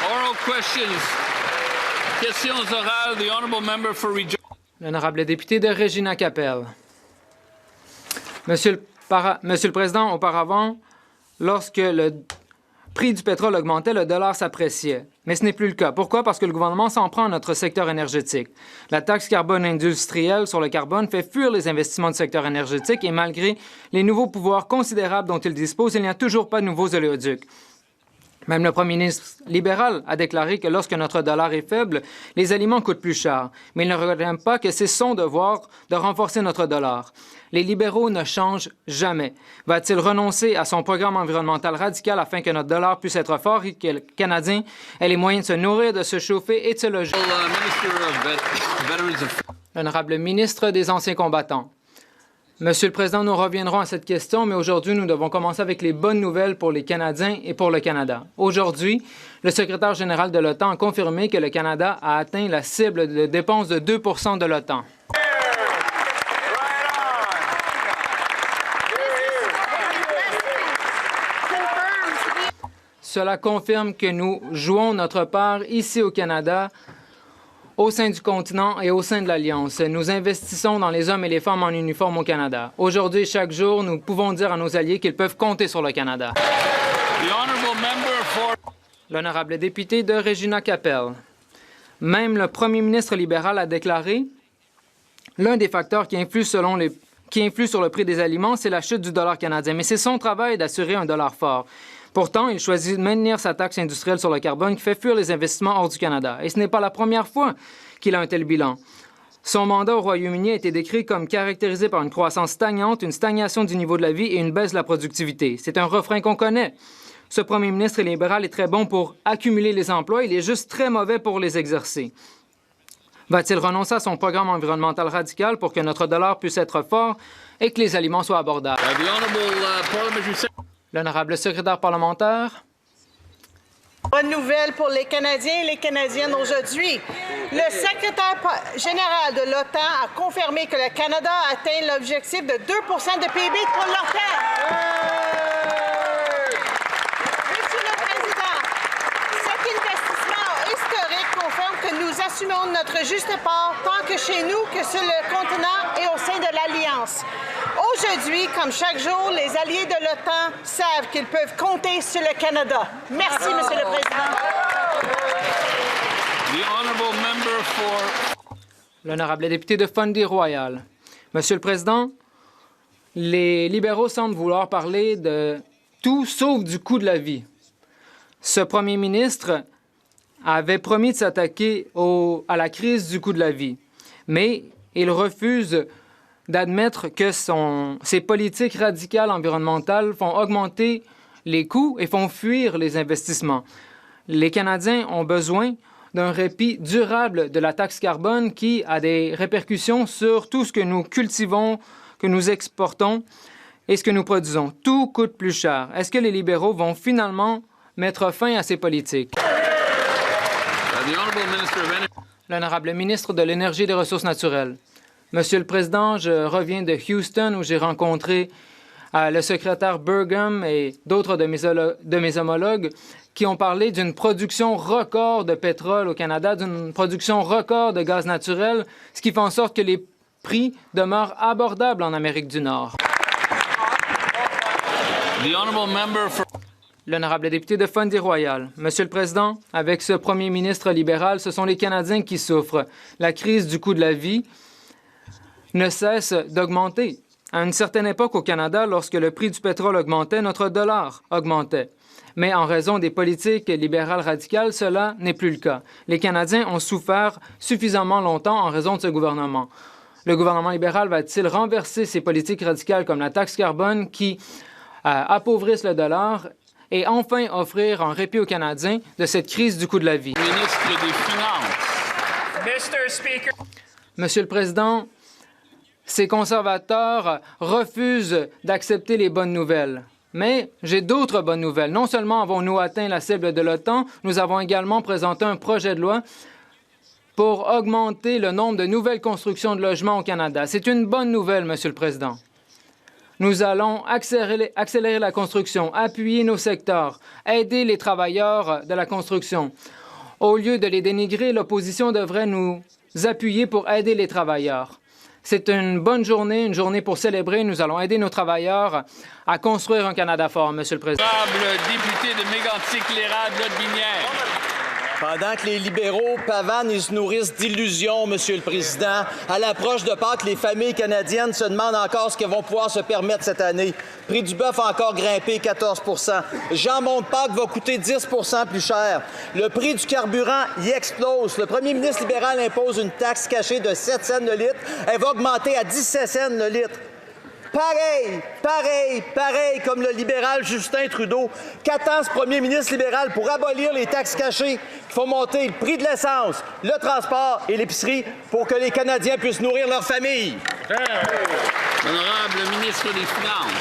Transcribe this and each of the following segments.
Oral questions. Questions orales. The honourable member for Regina. L'honorable député de Regina-Capelle. Monsieur le Président, auparavant, lorsque le prix du pétrole augmentait, le dollar s'appréciait. Mais ce n'est plus le cas. Pourquoi? Parce que le gouvernement s'en prend à notre secteur énergétique. La taxe carbone industrielle sur le carbone fait fuir les investissements du secteur énergétique et malgré les nouveaux pouvoirs considérables dont il dispose, il n'y a toujours pas de nouveaux oléoducs. Même le premier ministre libéral a déclaré que lorsque notre dollar est faible, les aliments coûtent plus cher. Mais il ne regrette pas que c'est son devoir de renforcer notre dollar. Les libéraux ne changent jamais. Va-t-il renoncer à son programme environnemental radical afin que notre dollar puisse être fort et que le Canadien ait les moyens de se nourrir, de se chauffer et de se loger? L'honorable ministre des Anciens combattants. Monsieur le Président, nous reviendrons à cette question, mais aujourd'hui, nous devons commencer avec les bonnes nouvelles pour les Canadiens et pour le Canada. Aujourd'hui, le secrétaire général de l'OTAN a confirmé que le Canada a atteint la cible de dépenses de 2 % de l'OTAN. Cela confirme que nous jouons notre part ici au Canada, au sein du continent et au sein de l'Alliance. Nous investissons dans les hommes et les femmes en uniforme au Canada. Aujourd'hui, chaque jour, nous pouvons dire à nos alliés qu'ils peuvent compter sur le Canada. L'honorable député de Regina-Capelle. Même le premier ministre libéral a déclaré « L'un des facteurs qui influe sur le prix des aliments, c'est la chute du dollar canadien. Mais c'est son travail d'assurer un dollar fort. » Pourtant, il choisit de maintenir sa taxe industrielle sur le carbone qui fait fuir les investissements hors du Canada. Et ce n'est pas la première fois qu'il a un tel bilan. Son mandat au Royaume-Uni a été décrit comme caractérisé par une croissance stagnante, une stagnation du niveau de la vie et une baisse de la productivité. C'est un refrain qu'on connaît. Ce premier ministre libéral est très bon pour accumuler les emplois, il est juste très mauvais pour les exercer. Va-t-il renoncer à son programme environnemental radical pour que notre dollar puisse être fort et que les aliments soient abordables? L'honorable secrétaire parlementaire. Bonne nouvelle pour les Canadiens et les Canadiennes aujourd'hui. Le secrétaire général de l'OTAN a confirmé que le Canada a atteint l'objectif de 2 % de PIB pour l'OTAN. Monsieur le Président, cet investissement historique confirme que nous assumons notre juste part tant que chez nous que sur le continent et au sein de l'Alliance. Aujourd'hui, comme chaque jour, les alliés de l'OTAN savent qu'ils peuvent compter sur le Canada. Merci, Monsieur le Président. L'honorable député de Fundy Royal. Monsieur le Président, les libéraux semblent vouloir parler de tout sauf du coût de la vie. Ce premier ministre avait promis de s'attaquer à la crise du coût de la vie, mais il refuse d'admettre que ses politiques radicales environnementales font augmenter les coûts et font fuir les investissements. Les Canadiens ont besoin d'un répit durable de la taxe carbone qui a des répercussions sur tout ce que nous cultivons, que nous exportons et ce que nous produisons. Tout coûte plus cher. Est-ce que les libéraux vont finalement mettre fin à ces politiques? L'honorable ministre de l'Énergie et des Ressources naturelles. Monsieur le Président, je reviens de Houston où j'ai rencontré le secrétaire Burgum et d'autres de mes homologues qui ont parlé d'une production record de pétrole au Canada, d'une production record de gaz naturel, ce qui fait en sorte que les prix demeurent abordables en Amérique du Nord. L'honorable député de Fundy Royal. Monsieur le Président, avec ce premier ministre libéral, ce sont les Canadiens qui souffrent. La crise du coût de la vie ne cesse d'augmenter. À une certaine époque au Canada, lorsque le prix du pétrole augmentait, notre dollar augmentait. Mais en raison des politiques libérales radicales, cela n'est plus le cas. Les Canadiens ont souffert suffisamment longtemps en raison de ce gouvernement. Le gouvernement libéral va-t-il renverser ces politiques radicales comme la taxe carbone qui appauvrissent le dollar et enfin offrir un répit aux Canadiens de cette crise du coût de la vie? Ministre des Finances. Monsieur le Président, ces conservateurs refusent d'accepter les bonnes nouvelles. Mais j'ai d'autres bonnes nouvelles. Non seulement avons-nous atteint la cible de l'OTAN, nous avons également présenté un projet de loi pour augmenter le nombre de nouvelles constructions de logements au Canada. C'est une bonne nouvelle, Monsieur le Président. Nous allons accélérer la construction, appuyer nos secteurs, aider les travailleurs de la construction. Au lieu de les dénigrer, l'opposition devrait nous appuyer pour aider les travailleurs. C'est une bonne journée, une journée pour célébrer. Nous allons aider nos travailleurs à construire un Canada fort, Monsieur le Président. Honorable député de Mégantic-Lérable-Lotbinière. Pendant que les libéraux pavanent et se nourrissent d'illusions, Monsieur le Président, à l'approche de Pâques, les familles canadiennes se demandent encore ce qu'elles vont pouvoir se permettre cette année. Prix du bœuf a encore grimpé 14 Jambon de Pâques va coûter 10 plus cher. Le prix du carburant y explose. Le premier ministre libéral impose une taxe cachée de 7 cents le litre. Elle va augmenter à 17 cents le litre. Pareil comme le libéral Justin Trudeau, qu'attend ce premier ministre libéral pour abolir les taxes cachées qui font monter le prix de l'essence, le transport et l'épicerie pour que les Canadiens puissent nourrir leurs familles. L'honorable ministre des Finances.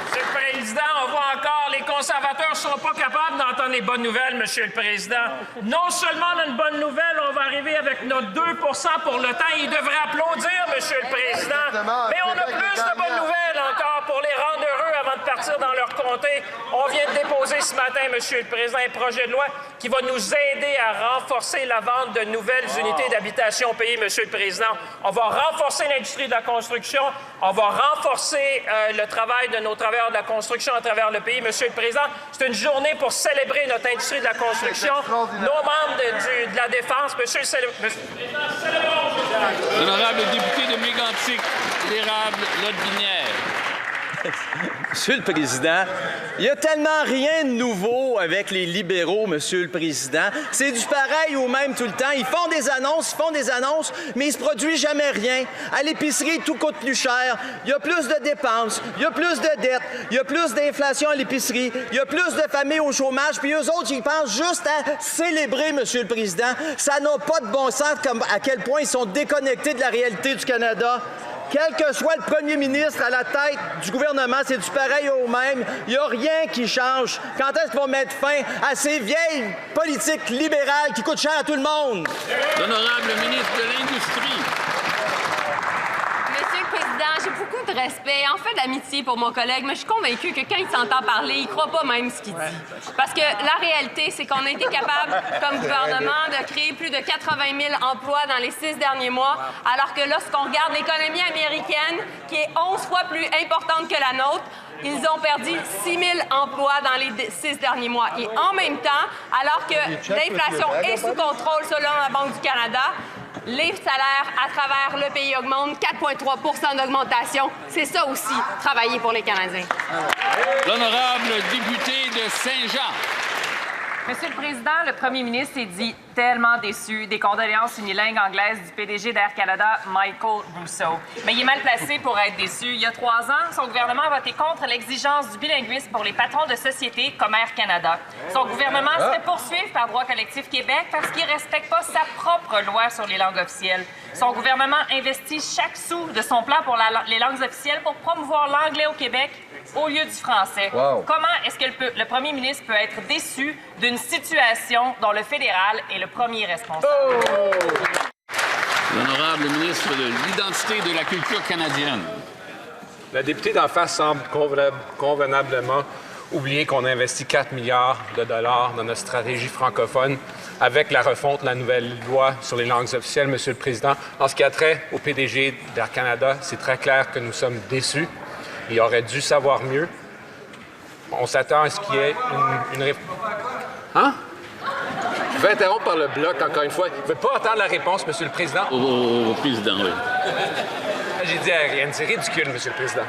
Monsieur le Président, on voit encore, les conservateurs ne sont pas capables d'entendre les bonnes nouvelles, Monsieur le Président. Non seulement on a une bonne nouvelle, on va arriver avec notre 2 pour le temps. Ils devraient applaudir, Monsieur le Président. Mais on a plus de bonnes nouvelles encore pour les rendre heureux avant de partir dans leur comté. On vient de déposer ce matin, Monsieur le Président, un projet de loi qui va nous aider à renforcer la vente de nouvelles unités d'habitation au pays, Monsieur le Président. On va renforcer l'industrie de la construction. On va renforcer le travail de nos travailleurs de la construction à travers le pays. Monsieur le Président, c'est une journée pour célébrer notre industrie de la construction, nos membres de la Défense. Monsieur le Président, célébrons. L'honorable député de Mégantic-Lérable-Lotbinière. Monsieur le Président, il n'y a tellement rien de nouveau avec les libéraux, Monsieur le Président. C'est du pareil au même tout le temps. Ils font des annonces, mais il ne se produit jamais rien. À l'épicerie, tout coûte plus cher. Il y a plus de dépenses, il y a plus de dettes, il y a plus d'inflation à l'épicerie, il y a plus de familles au chômage, puis eux autres, ils pensent juste à célébrer, Monsieur le Président. Ça n'a pas de bon sens comme à quel point ils sont déconnectés de la réalité du Canada. Quel que soit le premier ministre à la tête du gouvernement, c'est du pareil au même. Il n'y a rien qui change. Quand est-ce qu'ils vont mettre fin à ces vieilles politiques libérales qui coûtent cher à tout le monde? L'honorable ministre de l'Industrie. Monsieur le Président, j'ai beaucoup de respect, en fait d'amitié pour mon collègue, mais je suis convaincue que quand il s'entend parler, il croit pas même ce qu'il dit. Parce que la réalité, c'est qu'on a été capable, comme gouvernement, de créer plus de 80 000 emplois dans les 6 derniers mois, alors que lorsqu'on regarde l'économie américaine, qui est 11 fois plus importante que la nôtre, ils ont perdu 6 000 emplois dans les 6 derniers mois. Et en même temps, alors que l'inflation est sous contrôle selon la Banque du Canada, les salaires à travers le pays augmentent, 4,3 d'augmentation. C'est ça aussi, travailler pour les Canadiens. L'honorable député de Saint-Jean. Monsieur le Président, le premier ministre s'est dit tellement déçu des condoléances unilingues anglaises du PDG d'Air Canada, Michael Rousseau. Mais il est mal placé pour être déçu. Il y a 3 ans, son gouvernement a voté contre l'exigence du bilinguisme pour les patrons de sociétés comme Air Canada. Son gouvernement se fait poursuivre par Droit collectif Québec parce qu'il ne respecte pas sa propre loi sur les langues officielles. Son gouvernement investit chaque sou de son plan pour les langues officielles pour promouvoir l'anglais au Québec au lieu du français. Wow. Comment est-ce que le premier ministre peut être déçu d'une situation dont le fédéral est le premier responsable? L'honorable ministre de l'Identité et de la culture canadienne. La députée d'en face semble convenablement oublier qu'on a investi 4 milliards de dollars dans notre stratégie francophone avec la refonte de la nouvelle loi sur les langues officielles, Monsieur le Président. En ce qui a trait au PDG d'Air Canada, c'est très clair que nous sommes déçus. Il aurait dû savoir mieux. On s'attend à ce qu'il y ait une réponse. Hein? Je vais interrompre par le bloc, encore une fois. Il ne veut pas entendre la réponse, Monsieur le Président. Au président, oui. J'ai dit rien. C'est ridicule, Monsieur le Président.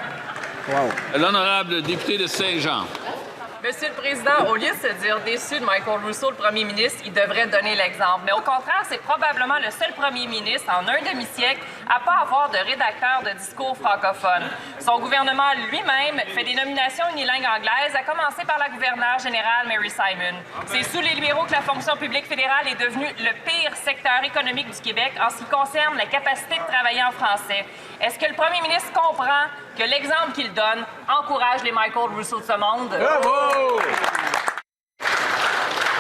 Wow. L'honorable député de Saint-Jean. Monsieur le Président, au lieu de se dire déçu de Michael Rousseau, le premier ministre, il devrait donner l'exemple. Mais au contraire, c'est probablement le seul premier ministre en un demi-siècle à pas avoir de rédacteur de discours francophone. Son gouvernement lui-même fait des nominations unilingues anglaises, à commencer par la gouverneure générale Mary Simon. C'est sous les libéraux que la fonction publique fédérale est devenue le pire secteur économique du Québec en ce qui concerne la capacité de travailler en français. Est-ce que le premier ministre comprend que l'exemple qu'il donne encourage les Michael Rousseau de ce monde? Bravo!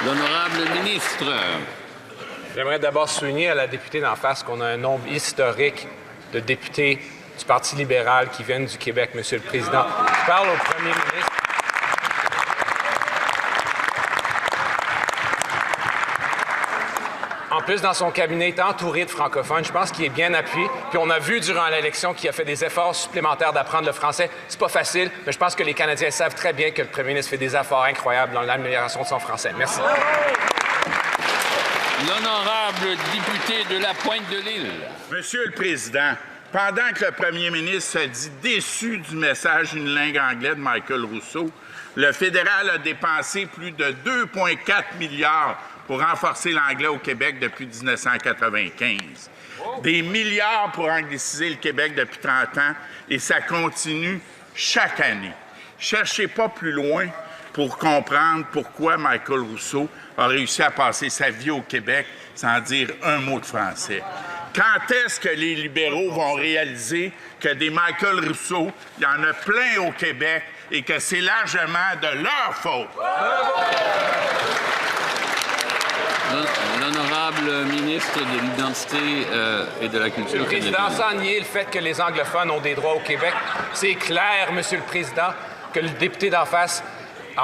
L'honorable ministre. J'aimerais d'abord souligner à la députée d'en face qu'on a un nombre historique de députés du Parti libéral qui viennent du Québec, Monsieur le Président. Je parle au premier ministre. En plus, dans son cabinet, il est entouré de francophones. Je pense qu'il est bien appuyé. Puis on a vu durant l'élection qu'il a fait des efforts supplémentaires d'apprendre le français. C'est pas facile, mais je pense que les Canadiens savent très bien que le premier ministre fait des efforts incroyables dans l'amélioration de son français. Merci. L'honorable député de la Pointe-de-l'Île. Monsieur le Président, pendant que le premier ministre se dit déçu du message Une langue anglaise de Michael Rousseau, le fédéral a dépensé plus de 2,4 milliards pour renforcer l'anglais au Québec depuis 1995. Des milliards pour angliciser le Québec depuis 30 ans, et ça continue chaque année. Cherchez pas plus loin pour comprendre pourquoi Michael Rousseau a réussi à passer sa vie au Québec sans dire un mot de français. Quand est-ce que les libéraux vont réaliser que des Michael Rousseau, il y en a plein au Québec et que c'est largement de leur faute? L'honorable ministre de l'Identité et de la Culture Le canadienne. Président, sans nier le fait que les anglophones ont des droits au Québec, c'est clair, Monsieur le Président, que le député d'en face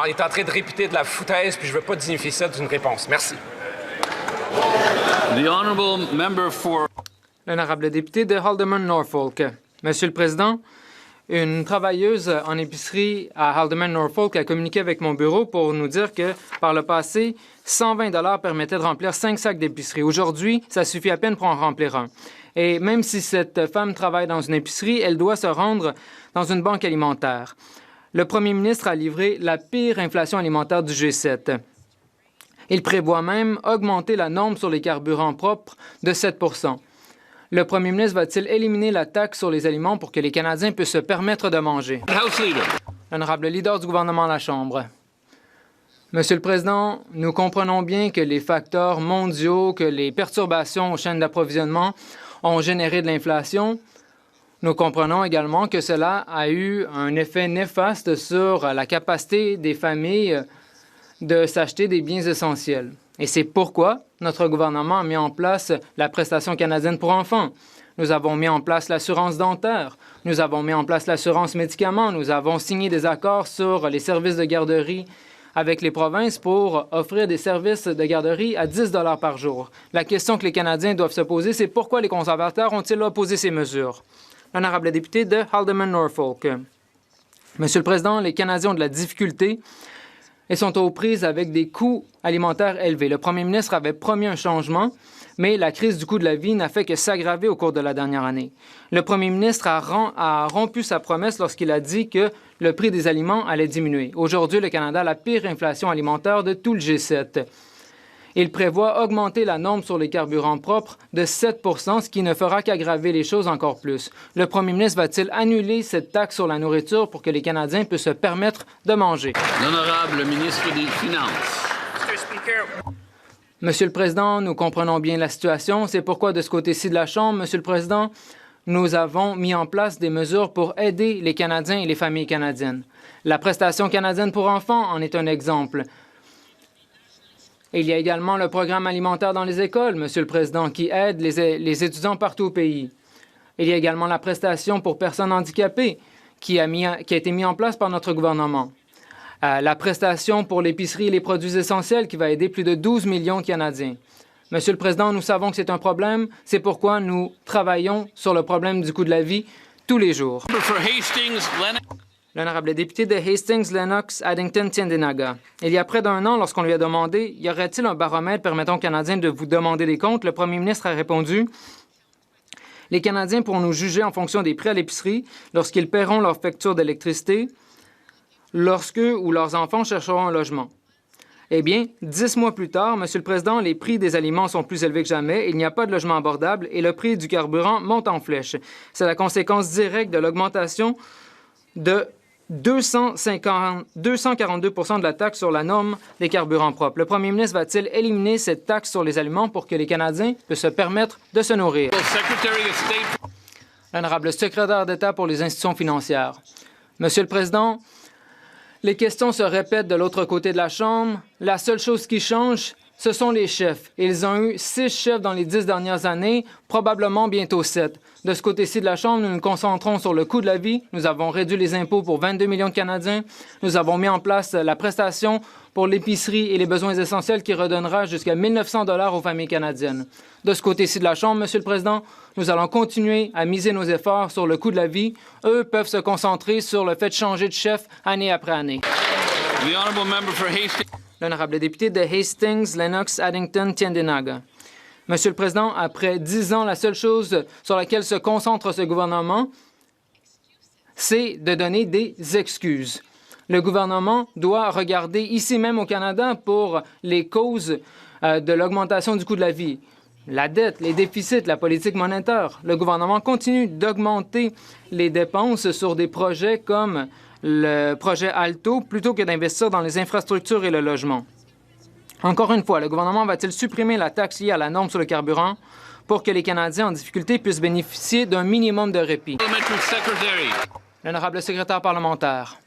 est en train de répéter de la foutaise, puis je ne veux pas dignifier ça d'une réponse. Merci. The honourable member for... L'honorable député de Haldimand Norfolk. Monsieur le Président, une travailleuse en épicerie à Haldimand Norfolk a communiqué avec mon bureau pour nous dire que, par le passé, 120 $ permettait de remplir 5 sacs d'épicerie. Aujourd'hui, ça suffit à peine pour en remplir un. Et même si cette femme travaille dans une épicerie, elle doit se rendre dans une banque alimentaire. Le premier ministre a livré la pire inflation alimentaire du G7. Il prévoit même augmenter la norme sur les carburants propres de 7 %. Le premier ministre va-t-il éliminer la taxe sur les aliments pour que les Canadiens puissent se permettre de manger? House Leader. L'honorable leader du gouvernement à la Chambre. Monsieur le Président, nous comprenons bien que les facteurs mondiaux, que les perturbations aux chaînes d'approvisionnement ont généré de l'inflation. Nous comprenons également que cela a eu un effet néfaste sur la capacité des familles de s'acheter des biens essentiels. Et c'est pourquoi notre gouvernement a mis en place la prestation canadienne pour enfants. Nous avons mis en place l'assurance dentaire. Nous avons mis en place l'assurance médicaments. Nous avons signé des accords sur les services de garderie avec les provinces pour offrir des services de garderie à 10 $ par jour. La question que les Canadiens doivent se poser, c'est pourquoi les conservateurs ont-ils opposé ces mesures? L'honorable député de Haldimand Norfolk. Monsieur le Président, les Canadiens ont de la difficulté et sont aux prises avec des coûts alimentaires élevés. Le premier ministre avait promis un changement, mais la crise du coût de la vie n'a fait que s'aggraver au cours de la dernière année. Le premier ministre a rompu sa promesse lorsqu'il a dit que le prix des aliments allait diminuer. Aujourd'hui, le Canada a la pire inflation alimentaire de tout le G7. Il prévoit augmenter la norme sur les carburants propres de 7 %, ce qui ne fera qu'aggraver les choses encore plus. Le premier ministre va-t-il annuler cette taxe sur la nourriture pour que les Canadiens puissent se permettre de manger? L'honorable ministre des Finances. Monsieur le Président, nous comprenons bien la situation. C'est pourquoi, de ce côté-ci de la Chambre, Monsieur le Président, nous avons mis en place des mesures pour aider les Canadiens et les familles canadiennes. La prestation canadienne pour enfants en est un exemple. Il y a également le programme alimentaire dans les écoles, Monsieur le Président, qui aide les étudiants partout au pays. Il y a également la prestation pour personnes handicapées qui a été mise en place par notre gouvernement. La prestation pour l'épicerie et les produits essentiels qui va aider plus de 12 millions de Canadiens. Monsieur le Président, nous savons que c'est un problème. C'est pourquoi nous travaillons sur le problème du coût de la vie tous les jours. For Hastings, Lennox. L'honorable député de Hastings, Lennox, Addington, Tyendinaga. Il y a près d'un an, lorsqu'on lui a demandé « Y aurait-il un baromètre permettant aux Canadiens de vous demander des comptes? » Le premier ministre a répondu « Les Canadiens pourront nous juger en fonction des prix à l'épicerie lorsqu'ils paieront leur facture d'électricité, lorsque ou leurs enfants chercheront un logement. » Eh bien, 10 mois plus tard, Monsieur le Président, les prix des aliments sont plus élevés que jamais, il n'y a pas de logement abordable et le prix du carburant monte en flèche. C'est la conséquence directe de l'augmentation de 242 % de la taxe sur la norme des carburants propres. Le premier ministre va-t-il éliminer cette taxe sur les aliments pour que les Canadiens puissent se permettre de se nourrir? Secretary of State. L'honorable secrétaire d'État pour les institutions financières. Monsieur le Président, les questions se répètent de l'autre côté de la Chambre. La seule chose qui change, ce sont les chefs. Ils ont eu 6 chefs dans les 10 dernières années, probablement bientôt 7. De ce côté-ci de la Chambre, nous nous concentrons sur le coût de la vie. Nous avons réduit les impôts pour 22 millions de Canadiens. Nous avons mis en place la prestation pour l'épicerie et les besoins essentiels qui redonnera jusqu'à 1 900 $ aux familles canadiennes. De ce côté-ci de la Chambre, Monsieur le Président, nous allons continuer à miser nos efforts sur le coût de la vie. Eux peuvent se concentrer sur le fait de changer de chef année après année. The honourable member for Hastings. L'honorable député de Hastings, Lennox, Addington, Tyendinaga. Monsieur le Président, après 10 ans, la seule chose sur laquelle se concentre ce gouvernement, c'est de donner des excuses. Le gouvernement doit regarder ici même au Canada pour les causes de l'augmentation du coût de la vie. La dette, les déficits, la politique monétaire. Le gouvernement continue d'augmenter les dépenses sur des projets comme le projet Alto plutôt que d'investir dans les infrastructures et le logement. Encore une fois, le gouvernement va-t-il supprimer la taxe liée à la norme sur le carburant pour que les Canadiens en difficulté puissent bénéficier d'un minimum de répit? L'honorable secrétaire parlementaire.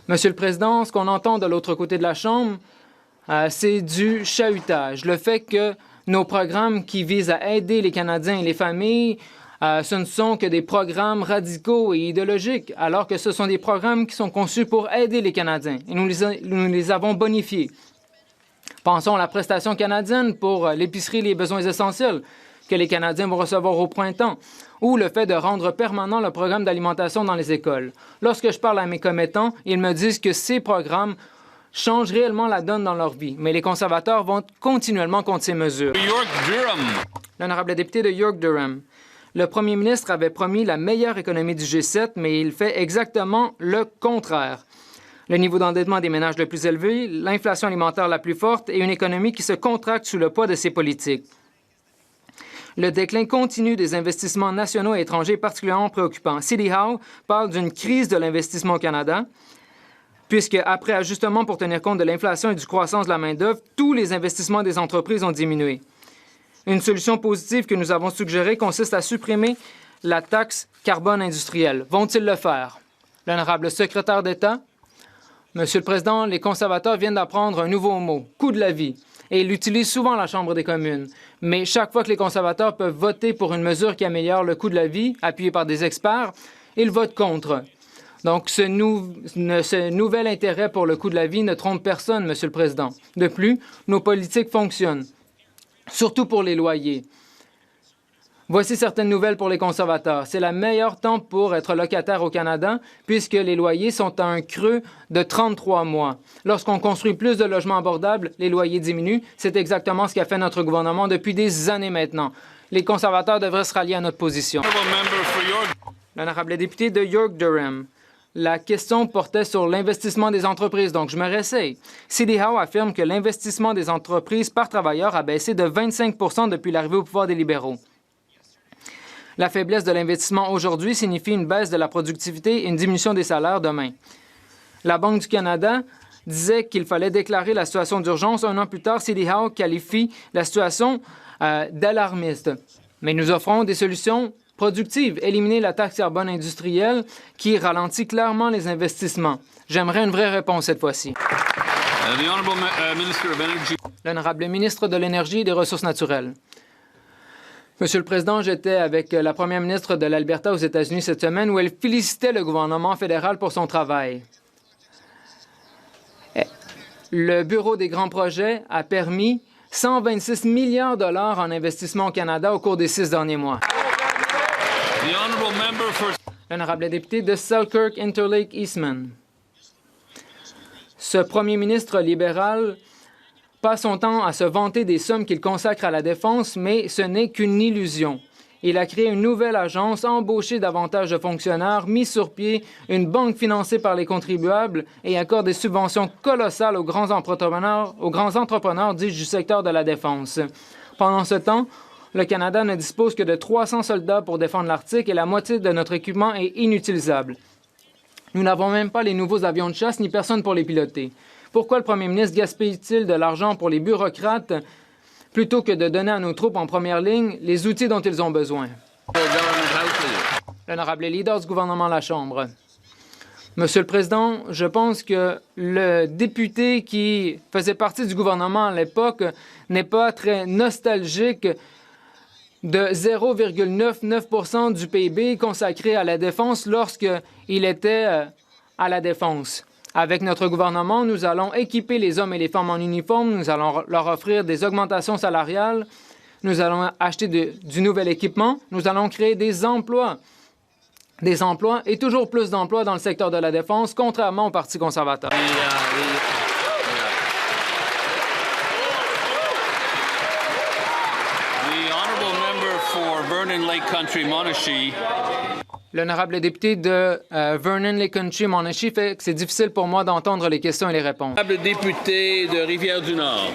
Monsieur le Président, ce qu'on entend de l'autre côté de la Chambre, c'est du chahutage. Le fait que nos programmes qui visent à aider les Canadiens et les familles, ce ne sont que des programmes radicaux et idéologiques, alors que ce sont des programmes qui sont conçus pour aider les Canadiens. Et nous les avons bonifiés. Pensons à la prestation canadienne pour l'épicerie et les besoins essentiels que les Canadiens vont recevoir au printemps, ou le fait de rendre permanent le programme d'alimentation dans les écoles. Lorsque je parle à mes commettants, ils me disent que ces programmes changent réellement la donne dans leur vie, mais les conservateurs vont continuellement contre ces mesures. York-Durham. L'honorable député de York-Durham. Le premier ministre avait promis la meilleure économie du G7, mais il fait exactement le contraire. Le niveau d'endettement des ménages le plus élevé, l'inflation alimentaire la plus forte et une économie qui se contracte sous le poids de ses politiques. Le déclin continu des investissements nationaux et étrangers est particulièrement préoccupant. Sidney Howe parle d'une crise de l'investissement au Canada, puisque, après ajustement pour tenir compte de l'inflation et du croissance de la main-d'œuvre, tous les investissements des entreprises ont diminué. Une solution positive que nous avons suggérée consiste à supprimer la taxe carbone industrielle. Vont-ils le faire? L'honorable secrétaire d'État. Monsieur le Président, les conservateurs viennent d'apprendre un nouveau mot, coût de la vie, et ils l'utilisent souvent à la Chambre des communes. Mais chaque fois que les conservateurs peuvent voter pour une mesure qui améliore le coût de la vie, appuyée par des experts, ils votent contre. Donc, ce nouvel intérêt pour le coût de la vie ne trompe personne, Monsieur le Président. De plus, nos politiques fonctionnent, surtout pour les loyers. Voici certaines nouvelles pour les conservateurs. C'est le meilleur temps pour être locataire au Canada, puisque les loyers sont à un creux de 33 mois. Lorsqu'on construit plus de logements abordables, les loyers diminuent. C'est exactement ce qu'a fait notre gouvernement depuis des années maintenant. Les conservateurs devraient se rallier à notre position. L'honorable député de York-Durham. La question portait sur l'investissement des entreprises, donc je me réessaye. Sidney Howe affirme que l'investissement des entreprises par travailleur a baissé de 25 % depuis l'arrivée au pouvoir des libéraux. La faiblesse de l'investissement aujourd'hui signifie une baisse de la productivité et une diminution des salaires demain. La Banque du Canada disait qu'il fallait déclarer la situation d'urgence. Un an plus tard, Sidney Howe qualifie la situation d'alarmiste. Mais nous offrons des solutions productives. Éliminer la taxe carbone industrielle qui ralentit clairement les investissements. J'aimerais une vraie réponse cette fois-ci. L'honorable ministre de l'Énergie et des Ressources naturelles. Monsieur le Président, j'étais avec la première ministre de l'Alberta aux États-Unis cette semaine où elle félicitait le gouvernement fédéral pour son travail. Le Bureau des grands projets a permis 126 milliards de dollars en investissement au Canada au cours des 6 derniers mois. L'honorable député de Selkirk-Interlake-Eastman. Ce premier ministre libéral passe son temps à se vanter des sommes qu'il consacre à la défense, mais ce n'est qu'une illusion. Il a créé une nouvelle agence, embauché davantage de fonctionnaires, mis sur pied une banque financée par les contribuables et accorde des subventions colossales aux grands entrepreneurs dits du secteur de la défense. Pendant ce temps, le Canada ne dispose que de 300 soldats pour défendre l'Arctique et la moitié de notre équipement est inutilisable. Nous n'avons même pas les nouveaux avions de chasse ni personne pour les piloter. Pourquoi le premier ministre gaspille-t-il de l'argent pour les bureaucrates plutôt que de donner à nos troupes en première ligne les outils dont ils ont besoin? L'honorable leader du gouvernement à la Chambre. Monsieur le Président, je pense que le député qui faisait partie du gouvernement à l'époque n'est pas très nostalgique de 0,99% du PIB consacré à la défense lorsqu'il était à la défense. Avec notre gouvernement, nous allons équiper les hommes et les femmes en uniforme, nous allons leur offrir des augmentations salariales, nous allons acheter du nouvel équipement, nous allons créer des emplois et toujours plus d'emplois dans le secteur de la défense, contrairement au Parti conservateur. L'honorable député de Vernon Lake Country Monashee fait que c'est difficile pour moi d'entendre les questions et les réponses. L'honorable député de Rivière-du-Nord.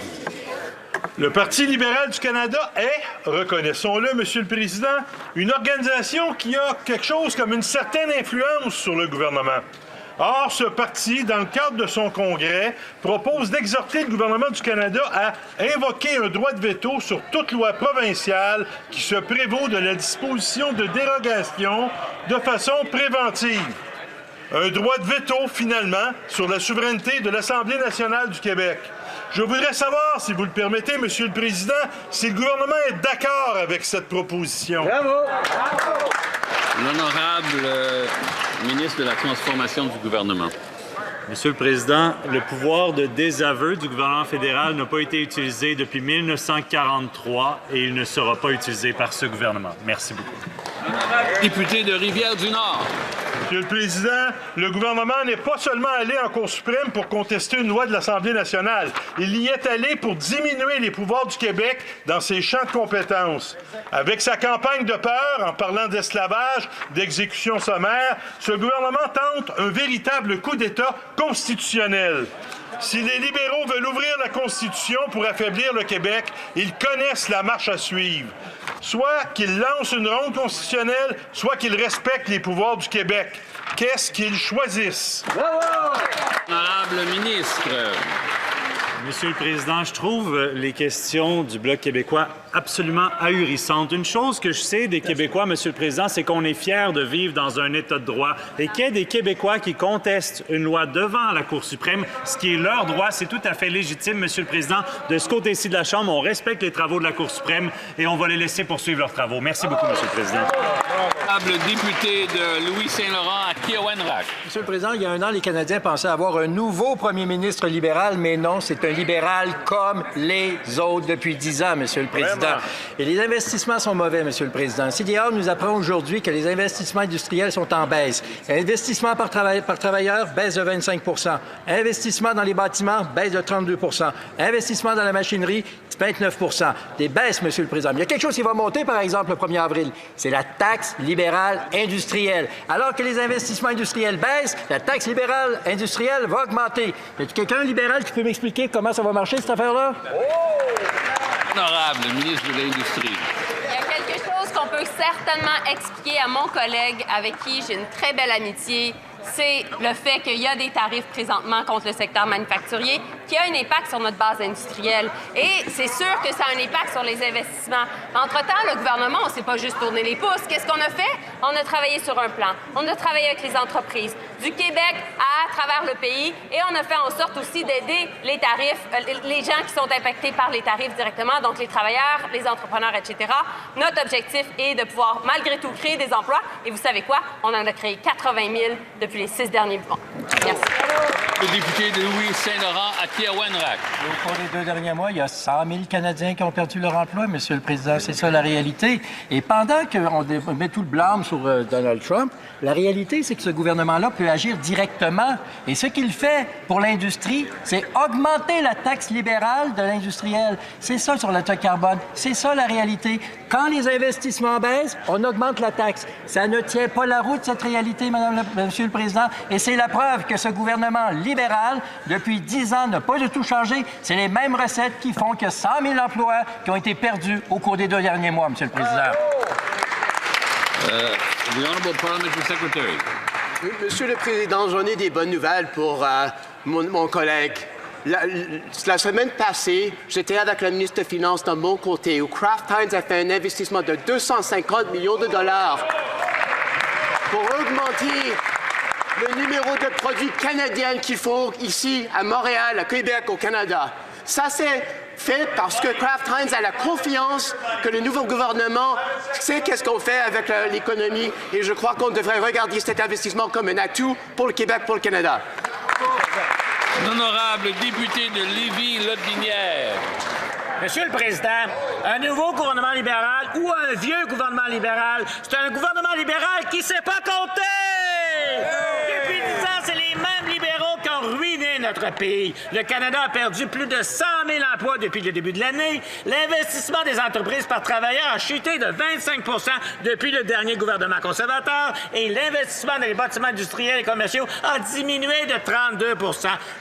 Le Parti libéral du Canada est, reconnaissons-le, Monsieur le Président, une organisation qui a quelque chose comme une certaine influence sur le gouvernement. Or, ce parti, dans le cadre de son congrès, propose d'exhorter le gouvernement du Canada à invoquer un droit de veto sur toute loi provinciale qui se prévaut de la disposition de dérogation de façon préventive. Un droit de veto, finalement, sur la souveraineté de l'Assemblée nationale du Québec. Je voudrais savoir, si vous le permettez, Monsieur le Président, si le gouvernement est d'accord avec cette proposition. Bravo! L'honorable ministre de la Transformation du gouvernement. Monsieur le Président, le pouvoir de désaveu du gouvernement fédéral n'a pas été utilisé depuis 1943 et il ne sera pas utilisé par ce gouvernement. Merci beaucoup. Député de Rivière-du-Nord. Monsieur le Président, le gouvernement n'est pas seulement allé en Cour suprême pour contester une loi de l'Assemblée nationale. Il y est allé pour diminuer les pouvoirs du Québec dans ses champs de compétences. Avec sa campagne de peur, en parlant d'esclavage, d'exécution sommaire, ce gouvernement tente un véritable coup d'État constitutionnel. Si les libéraux veulent ouvrir la Constitution pour affaiblir le Québec, ils connaissent la marche à suivre. Soit qu'ils lancent une ronde constitutionnelle, soit qu'ils respectent les pouvoirs du Québec. Qu'est-ce qu'ils choisissent? Honorable ministre. Monsieur le Président, je trouve les questions du Bloc québécois absolument ahurissantes. Une chose que je sais des Québécois, Monsieur le Président, c'est qu'on est fiers de vivre dans un État de droit et qu'il y ait des Québécois qui contestent une loi devant la Cour suprême, ce qui est leur droit, c'est tout à fait légitime, Monsieur le Président. De ce côté-ci de la Chambre, on respecte les travaux de la Cour suprême et on va les laisser poursuivre leurs travaux. Merci beaucoup, Monsieur le Président. Honorable député de Louis-Saint-Laurent à Kiawenrac. Monsieur le Président, il y a un an, les Canadiens pensaient avoir un nouveau premier ministre libéral, mais non, c'est un libéral comme les autres depuis 10 ans, Monsieur le Président. Vraiment? Et les investissements sont mauvais, Monsieur le Président. CDA nous apprend aujourd'hui que les investissements industriels sont en baisse. Investissement par travailleur, baisse de 25 %. Investissement dans les bâtiments, baisse de 32 %. Investissement dans la machinerie, 29 %. Des baisses, Monsieur le Président. Mais il y a quelque chose qui va monter, par exemple, le 1er avril. C'est la taxe libérale industrielle. Alors que les investissements industriels baissent, la taxe libérale industrielle va augmenter. Y a quelqu'un libéral qui peut m'expliquer comment ça va marcher, cette affaire-là? Honorable ministre de l'Industrie. Il y a quelque chose qu'on peut certainement expliquer à mon collègue avec qui j'ai une très belle amitié. C'est le fait qu'il y a des tarifs présentement contre le secteur manufacturier qui a un impact sur notre base industrielle. Et c'est sûr que ça a un impact sur les investissements. Entre-temps, le gouvernement, on ne s'est pas juste tourné les pouces. Qu'est-ce qu'on a fait? On a travaillé sur un plan. On a travaillé avec les entreprises du Québec à travers le pays et on a fait en sorte aussi d'aider les tarifs, les gens qui sont impactés par les tarifs directement, donc les travailleurs, les entrepreneurs, etc. Notre objectif est de pouvoir, malgré tout, créer des emplois. Et vous savez quoi? On en a créé 80 000 depuis les 6 derniers mois. Merci. Le député de Louis-Saint-Laurent à Kiawenrac. Au cours des 2 derniers mois, il y a 100 000 Canadiens qui ont perdu leur emploi, Monsieur le Président. C'est ça la réalité. Et pendant qu'on met tout le blâme sur Donald Trump, la réalité, c'est que ce gouvernement-là peut agir directement. Et ce qu'il fait pour l'industrie, c'est augmenter la taxe libérale de l'industriel. C'est ça sur le carbone. C'est ça la réalité. Quand les investissements baissent, on augmente la taxe. Ça ne tient pas la route, cette réalité, Monsieur le Président. Et c'est la preuve que ce gouvernement libéral, depuis 10 ans, n'a pas du tout changé. C'est les mêmes recettes qui font que 100 000 emplois qui ont été perdus au cours des 2 derniers mois, Monsieur le Président. The Honorable Parliamentary Secretary. Monsieur le Président, j'en ai des bonnes nouvelles pour mon collègue. La semaine passée, j'étais avec le ministre des Finances de mon côté, où Kraft Heinz a fait un investissement de 250 millions de dollars pour augmenter le numéro de produits canadiens qu'ils font ici à Montréal, à Québec, au Canada. Ça, c'est fait parce que Kraft Heinz a la confiance que le nouveau gouvernement sait qu'est-ce qu'on fait avec l'économie et je crois qu'on devrait regarder cet investissement comme un atout pour le Québec, pour le Canada. L'honorable député de Lévis-Lotbinière. Monsieur le Président, un nouveau gouvernement libéral ou un vieux gouvernement libéral, c'est un gouvernement libéral qui ne sait pas compter! Depuis 10 ans, c'est les mêmes libéraux qui ont ruiné notre pays. Le Canada a perdu plus de 100 000 emplois depuis le début de l'année. L'investissement des entreprises par travailleur a chuté de 25 depuis le dernier gouvernement conservateur et l'investissement dans les bâtiments industriels et commerciaux a diminué de 32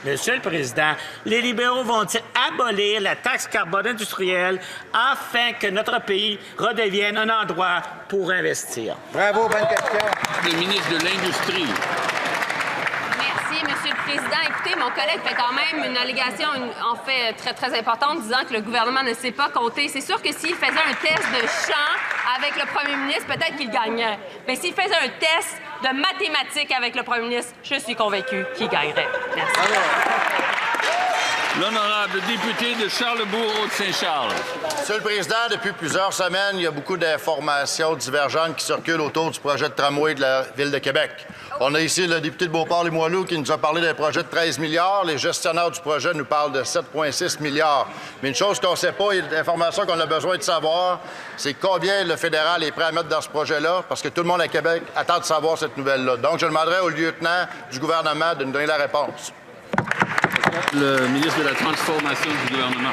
Monsieur le Président, les libéraux vont-ils abolir la taxe carbone industrielle afin que notre pays redevienne un endroit pour investir? Bravo, bonne question. Le ministre de l'Industrie. Merci, Monsieur le Président. Écoutez, mon collègue fait quand même une allégation, en fait, très, très importante, disant que le gouvernement ne sait pas compter. C'est sûr que s'il faisait un test de chant avec le premier ministre, peut-être qu'il gagnerait. Mais s'il faisait un test de mathématiques avec le premier ministre, je suis convaincu qu'il gagnerait. Merci. L'honorable député de Charlesbourg-Haute-Saint-Charles. Monsieur le Président, depuis plusieurs semaines, il y a beaucoup d'informations divergentes qui circulent autour du projet de tramway de la Ville de Québec. On a ici le député de Beauport-Limoilou qui nous a parlé d'un projet de 13 milliards. Les gestionnaires du projet nous parlent de 7,6 milliards. Mais une chose qu'on ne sait pas et l'information qu'on a besoin de savoir, c'est combien le fédéral est prêt à mettre dans ce projet-là, parce que tout le monde à Québec attend de savoir cette nouvelle-là. Donc, je demanderai au lieutenant du gouvernement de nous donner la réponse. Le ministre de la Transformation du gouvernement.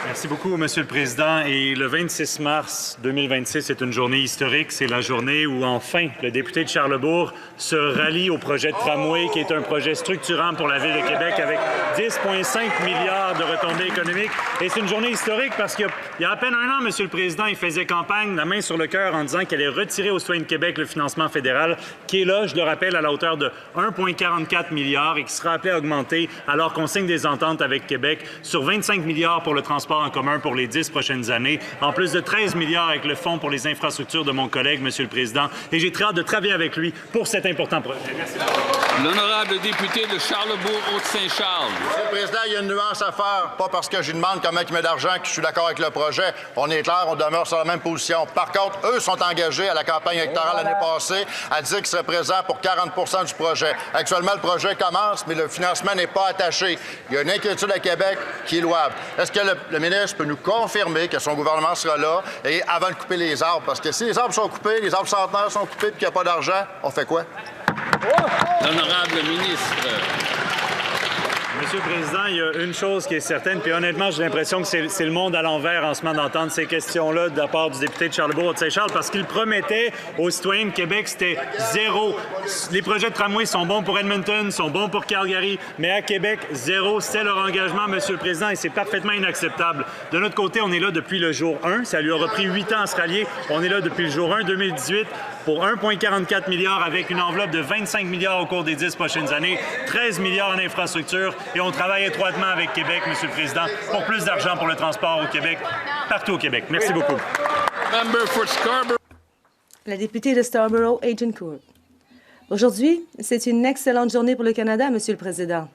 Merci beaucoup, Monsieur le Président. Et le 26 mars 2026 est une journée historique. C'est la journée où, enfin, le député de Charlesbourg se rallie au projet de tramway, qui est un projet structurant pour la Ville de Québec avec 10,5 milliards de retombées économiques. Et c'est une journée historique parce qu'il y a à peine un an, Monsieur le Président, il faisait campagne, la main sur le cœur, en disant qu'elle allait retirer aux citoyens de Québec le financement fédéral, qui est là, je le rappelle, à la hauteur de 1,44 milliard et qui sera appelé à augmenter alors qu'on signe des ententes avec Québec sur 25 milliards pour le transport en commun pour les 10 prochaines années, en plus de 13 milliards avec le Fonds pour les infrastructures de mon collègue, Monsieur le Président. Et j'ai très hâte de travailler avec lui pour cet important projet. Merci. L'honorable député de Charlesbourg-Haute-Saint-Charles. Monsieur le Président, il y a une nuance à faire. Pas parce que je lui demande comment il met d'argent que je suis d'accord avec le projet. On est clair, on demeure sur la même position. Par contre, eux sont engagés à la campagne électorale l'année passée à dire qu'ils seraient présents pour 40 du projet. Actuellement, le projet commence, mais le financement n'est pas attaché. Il y a une inquiétude à Québec qui est louable. Est-ce que le ministre peut nous confirmer que son gouvernement sera là et avant de couper les arbres? Parce que si les arbres sont coupés, les arbres centenaires sont coupés et qu'il n'y a pas d'argent, on fait quoi? L'honorable ministre. Monsieur le Président, il y a une chose qui est certaine, puis honnêtement, j'ai l'impression que c'est le monde à l'envers en ce moment d'entendre ces questions-là de la part du député de Charlesbourg-Haute-Saint-Charles, parce qu'il promettait aux citoyens de Québec, c'était zéro. Les projets de tramway sont bons pour Edmonton, sont bons pour Calgary, mais à Québec, zéro. C'est leur engagement, Monsieur le Président, et c'est parfaitement inacceptable. De notre côté, on est là depuis le jour 1. Ça lui aura pris 8 ans à se rallier. On est là depuis le jour 1 2018 pour 1,44 milliard avec une enveloppe de 25 milliards au cours des 10 prochaines années, 13 milliards en infrastructure. Et on travaille étroitement avec Québec, Monsieur le Président, pour plus d'argent pour le transport au Québec, partout au Québec. Merci beaucoup. La députée de Scarborough-Agincourt. Aujourd'hui, c'est une excellente journée pour le Canada, Monsieur le Président.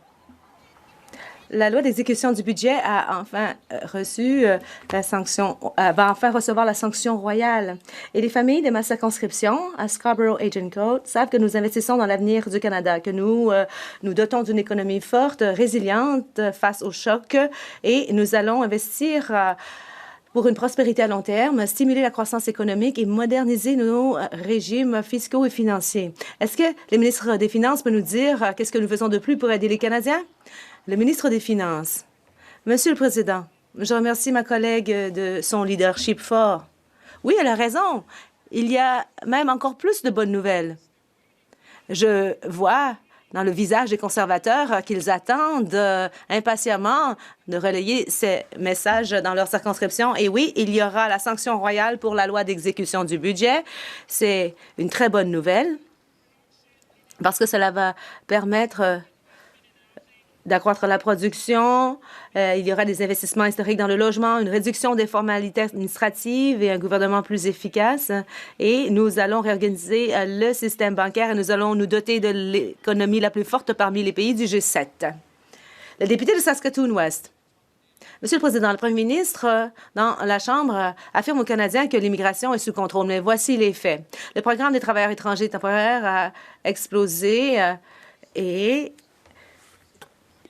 La loi d'exécution du budget a enfin reçu la sanction, va enfin recevoir la sanction royale. Et les familles de ma circonscription, à Scarborough-Agincourt, savent que nous investissons dans l'avenir du Canada, que nous nous dotons d'une économie forte, résiliente face aux chocs, et nous allons investir pour une prospérité à long terme, stimuler la croissance économique et moderniser nos régimes fiscaux et financiers. Est-ce que le ministre des Finances peut nous dire qu'est-ce que nous faisons de plus pour aider les Canadiens? Le ministre des Finances. Monsieur le Président, je remercie ma collègue de son leadership fort. Oui, elle a raison. Il y a même encore plus de bonnes nouvelles. Je vois dans le visage des conservateurs qu'ils attendent impatiemment de relayer ces messages dans leur circonscription. Et oui, il y aura la sanction royale pour la loi d'exécution du budget. C'est une très bonne nouvelle parce que cela va permettre d'accroître la production, il y aura des investissements historiques dans le logement, une réduction des formalités administratives et un gouvernement plus efficace. Et nous allons réorganiser le système bancaire et nous allons nous doter de l'économie la plus forte parmi les pays du G7. Le député de Saskatoon-Ouest. Monsieur le Président, le Premier ministre, dans la Chambre, affirme aux Canadiens que l'immigration est sous contrôle. Mais voici les faits. Le programme des travailleurs étrangers temporaires a explosé et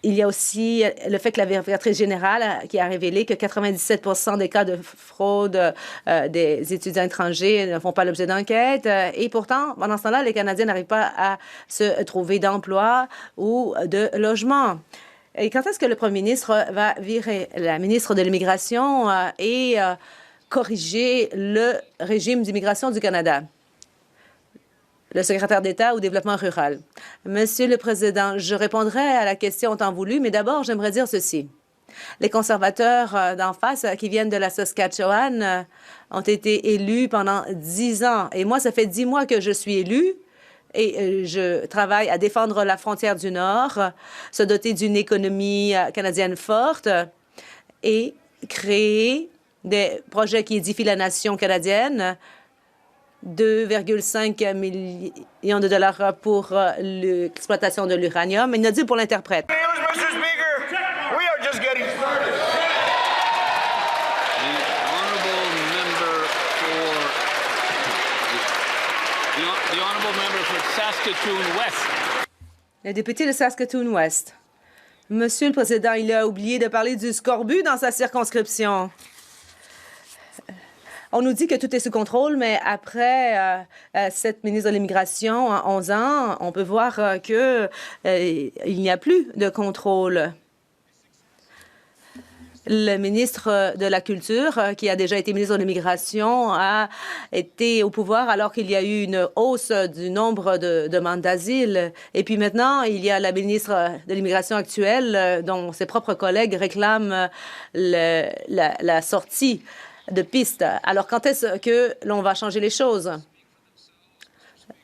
il y a aussi le fait que la vérificatrice générale qui a révélé que 97 des cas de fraude des étudiants étrangers ne font pas l'objet d'enquête. Et pourtant, pendant ce temps-là, les Canadiens n'arrivent pas à se trouver d'emploi ou de logement. Et quand est-ce que le Premier ministre va virer la ministre de l'Immigration et corriger le régime d'immigration du Canada? Le secrétaire d'État au développement rural. Monsieur le Président, je répondrai à la question en temps voulu, mais d'abord, j'aimerais dire ceci. Les conservateurs d'en face qui viennent de la Saskatchewan ont été élus pendant 10 ans. Et moi, ça fait 10 mois que je suis élu. Et je travaille à défendre la frontière du Nord, se doter d'une économie canadienne forte et créer des projets qui édifient la nation canadienne. 2,5 millions de dollars pour l'exploitation de l'uranium. Il n'a dit pour l'interprète. Le député de Saskatoon-Ouest. Monsieur le Président, il a oublié de parler du scorbut dans sa circonscription. On nous dit que tout est sous contrôle, mais après cette ministre de l'Immigration, en 11 ans, on peut voir qu'il n'y a plus de contrôle. Le ministre de la Culture, qui a déjà été ministre de l'Immigration, a été au pouvoir alors qu'il y a eu une hausse du nombre de demandes d'asile. Et puis maintenant, il y a la ministre de l'Immigration actuelle dont ses propres collègues réclament la sortie de pistes. Alors, quand est-ce que l'on va changer les choses?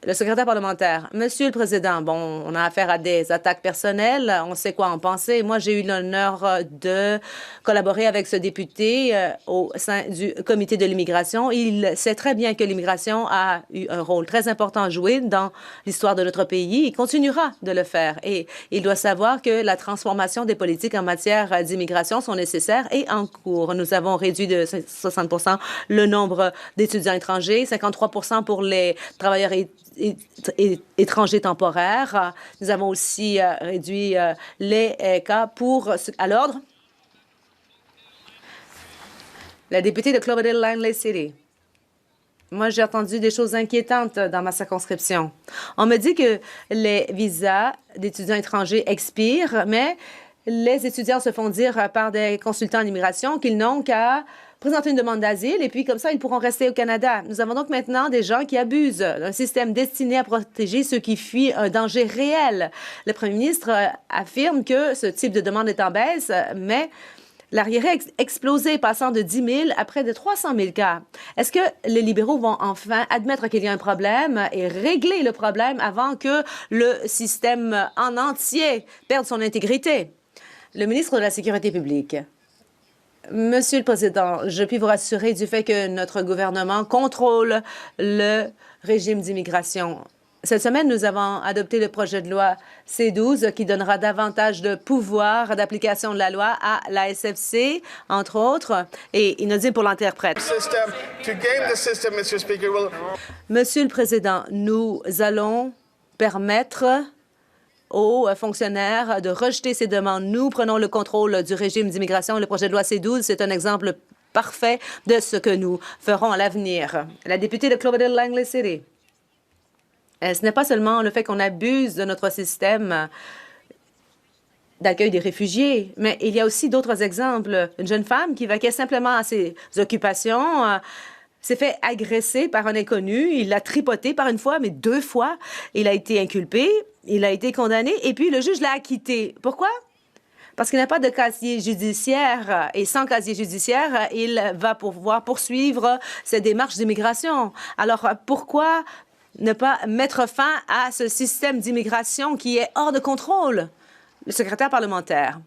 Le secrétaire parlementaire. Monsieur le Président, bon, on a affaire à des attaques personnelles. On sait quoi en penser. Moi, j'ai eu l'honneur de collaborer avec ce député au sein du comité de l'immigration. Il sait très bien que l'immigration a eu un rôle très important à jouer dans l'histoire de notre pays. Il continuera de le faire. Et il doit savoir que la transformation des politiques en matière d'immigration sont nécessaires et en cours. Nous avons réduit de 60 % le nombre d'étudiants étrangers, 53 % pour les travailleurs étrangers temporaires. Nous avons aussi réduit les cas à l'ordre. La députée de Cloverdale-Langley City. Moi, j'ai entendu des choses inquiétantes dans ma circonscription. On me dit que les visas d'étudiants étrangers expirent, mais les étudiants se font dire par des consultants en immigration qu'ils n'ont qu'à présenter une demande d'asile et puis comme ça, ils pourront rester au Canada. Nous avons donc maintenant des gens qui abusent d'un système destiné à protéger ceux qui fuient un danger réel. Le Premier ministre affirme que ce type de demande est en baisse, mais l'arriéré a explosé, passant de 10 000 à près de 300 000 cas. Est-ce que les libéraux vont enfin admettre qu'il y a un problème et régler le problème avant que le système en entier perde son intégrité? Le ministre de la Sécurité publique. Monsieur le Président, je puis vous rassurer du fait que notre gouvernement contrôle le régime d'immigration. Cette semaine, nous avons adopté le projet de loi C-12 qui donnera davantage de pouvoir d'application de la loi à la SFC, entre autres, et inaudible pour l'interprète. Monsieur le Président, nous allons permettre aux fonctionnaires de rejeter ces demandes. Nous prenons le contrôle du régime d'immigration. Le projet de loi C-12, c'est un exemple parfait de ce que nous ferons à l'avenir. La députée de Cloverdale-Langley City. Ce n'est pas seulement le fait qu'on abuse de notre système d'accueil des réfugiés, mais il y a aussi d'autres exemples. Une jeune femme qui vaquait simplement à ses occupations s'est fait agresser par un inconnu. Il l'a tripoté par une fois, mais 2 fois. Il a été inculpé, il a été condamné, et puis le juge l'a acquitté. Pourquoi? Parce qu'il n'a pas de casier judiciaire. Et sans casier judiciaire, il va pouvoir poursuivre ses démarches d'immigration. Alors, pourquoi ne pas mettre fin à ce système d'immigration qui est hors de contrôle? Le secrétaire parlementaire.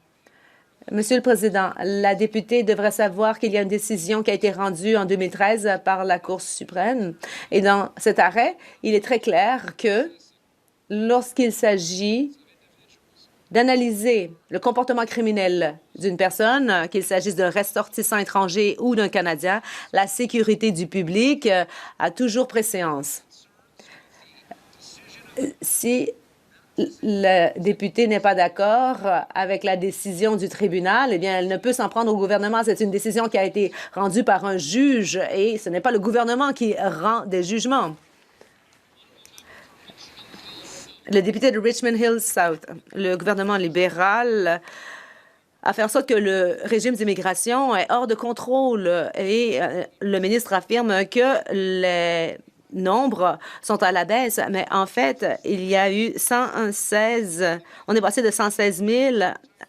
Monsieur le Président, la députée devrait savoir qu'il y a une décision qui a été rendue en 2013 par la Cour suprême. Et dans cet arrêt, il est très clair que lorsqu'il s'agit d'analyser le comportement criminel d'une personne, qu'il s'agisse d'un ressortissant étranger ou d'un Canadien, la sécurité du public a toujours préséance. Si le député n'est pas d'accord avec la décision du tribunal, eh bien, elle ne peut s'en prendre au gouvernement. C'est une décision qui a été rendue par un juge et ce n'est pas le gouvernement qui rend des jugements. Le député de Richmond Hill South, le gouvernement libéral a fait en sorte que le régime d'immigration est hors de contrôle et le ministre affirme que les nombres sont à la baisse, mais en fait, il y a eu 116, on est passé de 116 000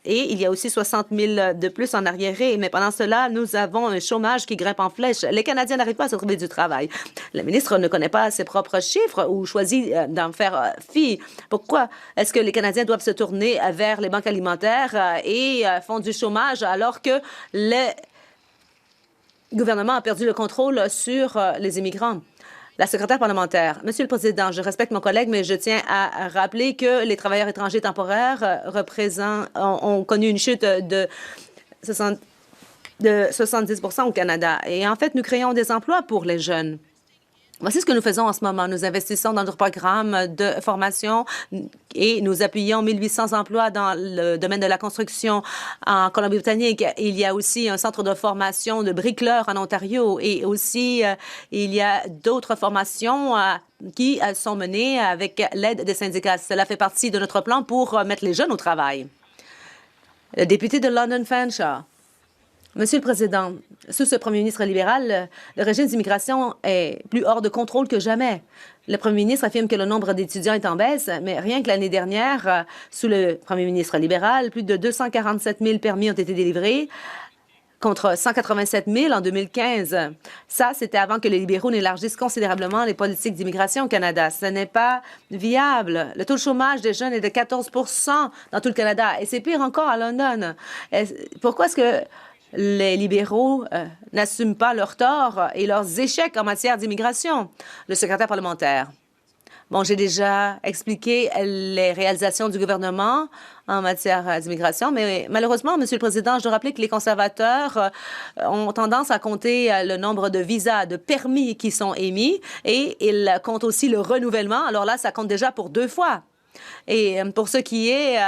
et il y a aussi 60 000 de plus en arriéré. Mais pendant cela, nous avons un chômage qui grimpe en flèche. Les Canadiens n'arrivent pas à se trouver du travail. Le ministre ne connaît pas ses propres chiffres ou choisit d'en faire fi. Pourquoi est-ce que les Canadiens doivent se tourner vers les banques alimentaires et font du chômage alors que le gouvernement a perdu le contrôle sur les immigrants? La secrétaire parlementaire. Monsieur le Président, je respecte mon collègue, mais je tiens à rappeler que les travailleurs étrangers temporaires ont connu une chute de 70 % au Canada. Et en fait, nous créons des emplois pour les jeunes. Voici ce que nous faisons en ce moment. Nous investissons dans notre programme de formation et nous appuyons 1800 emplois dans le domaine de la construction en Colombie-Britannique. Il y a aussi un centre de formation de bricoleurs en Ontario et aussi il y a d'autres formations qui sont menées avec l'aide des syndicats. Cela fait partie de notre plan pour mettre les jeunes au travail. Le député de London Fanshawe. Monsieur le Président, sous ce premier ministre libéral, le régime d'immigration est plus hors de contrôle que jamais. Le premier ministre affirme que le nombre d'étudiants est en baisse, mais rien que l'année dernière, sous le premier ministre libéral, plus de 247 000 permis ont été délivrés, contre 187 000 en 2015. Ça, c'était avant que les libéraux n'élargissent considérablement les politiques d'immigration au Canada. Ce n'est pas viable. Le taux de chômage des jeunes est de 14 % dans tout le Canada, et c'est pire encore à London. Pourquoi est-ce que les libéraux n'assument pas leurs torts et leurs échecs en matière d'immigration? Le secrétaire parlementaire. Bon, j'ai déjà expliqué les réalisations du gouvernement en matière d'immigration, mais malheureusement, Monsieur le Président, je dois rappeler que les conservateurs ont tendance à compter le nombre de visas, de permis qui sont émis, et ils comptent aussi le renouvellement. Alors là, ça compte déjà pour 2 fois. Et pour ce qui est